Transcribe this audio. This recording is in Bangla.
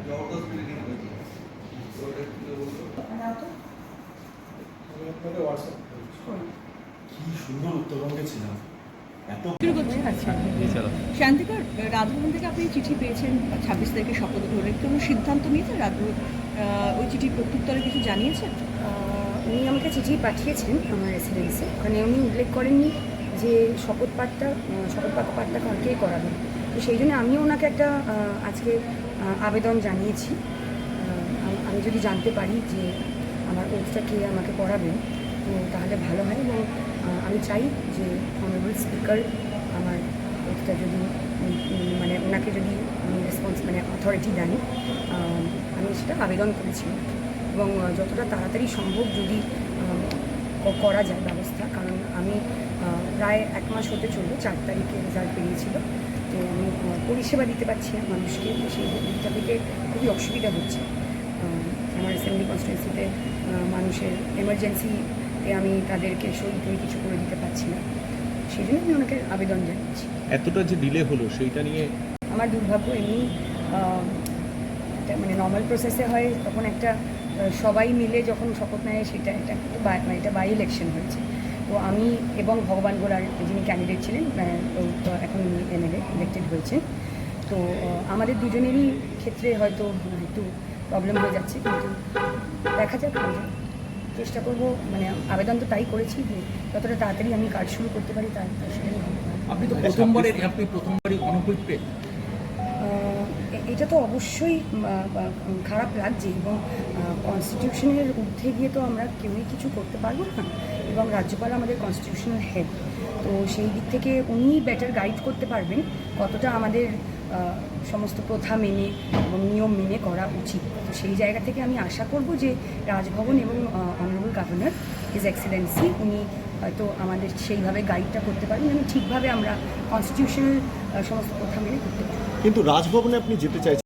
কি সুন্দর উত্তরবঙ্গে ছিলাম। শান্তিকর, রাজভবন থেকে আপনি চিঠি পেয়েছেন 26 তারিখে শপথ গ্রহণের কোনো সিদ্ধান্ত নিয়েছেন? ওই চিঠির প্রত্যুত্তরে কিছু জানিয়েছেন? উনি আমাকে চিঠি পাঠিয়েছেন আমার রেসিডেন্সে। ওখানে উনি উল্লেখ করেননি যে শপথ পাঠটা কালকে করাবেন। তো সেই জন্য আমিও ওনাকে একটা আজকে আবেদন জানিয়েছি। আমি যদি জানতে পারি যে আমার ওথটা কে আমাকে পড়াবেন তো তাহলে ভালো হয়, এবং আমি চাই যে অনারেবল স্পিকার আমার ওথটা যদি মানে ওনাকে যদি অথরিটি দেন, আমি সেটা আবেদন করেছিলাম। এবং যতটা তাড়াতাড়ি সম্ভব যদি করা যায় ব্যবস্থা, কারণ আমি প্রায় 1 মাস হতে চললো, 4 তারিখে রেজাল্ট বেরিয়েছিল। তো আমি পরিষেবা দিতে পারছি না মানুষকে, সেই দিকটা থেকে খুবই অসুবিধা হচ্ছে। আমার অ্যাসেম্বলি কনস্টিটুয়েন্সিতে মানুষের এমার্জেন্সিতে আমি তাদেরকে সই কিছু করে দিতে পারছি না, সেই জন্য আমি ওনাকে আবেদন জানিয়েছি। এতটা যে ডিলে হলো সেইটা নিয়ে আমার দুর্ভাগ্য। এমনি মানে নর্মাল প্রসেসে হয় তখন একটা সবাই মিলে যখন শপথ নেয় সেটা এটা বাই ইলেকশন হয়েছে। তো আমি এবং ভগবান গোলার যিনি ক্যান্ডিডেট ছিলেন, এখন এমএলএ ইলেক্টেড হয়েছে। তো আমাদের দুজনেরই ক্ষেত্রে হয়তো একটু প্রবলেম হয়ে যাচ্ছে, কিন্তু দেখা যাক, চেষ্টা করবো। মানে আবেদন তো তাই করেছি যে যতটা তাড়াতাড়ি আমি কাজ শুরু করতে পারি তার সেটাই হবে। আপনি প্রথমবারই অনুপস্থিত। এটা তো অবশ্যই খারাপ লাগছে, এবং কনস্টিটিউশনের ঊর্ধ্বে গিয়ে তো আমরা কেউই কিছু করতে পারবো না, এবং রাজ্যপাল আমাদের কনস্টিটিউশনাল হেড। তো সেই দিক থেকে উনি বেটার গাইড করতে পারবেন কতটা আমাদের সমস্ত প্রথা মেনে এবং নিয়ম মেনে করা উচিত। তো সেই জায়গা থেকে আমি আশা করব যে রাজভবন এবং অনারেবল গভর্নর হিজ এক্সেলেন্সি উনি হয়তো আমাদের সেইভাবে গাইডটা করতে পারবেন, যেন ঠিকভাবে আমরা কনস্টিটিউশনাল সমস্ত প্রথা মেনে করতে পারি। কিন্তু রাজভবনে আপনি যেতে চাইছেন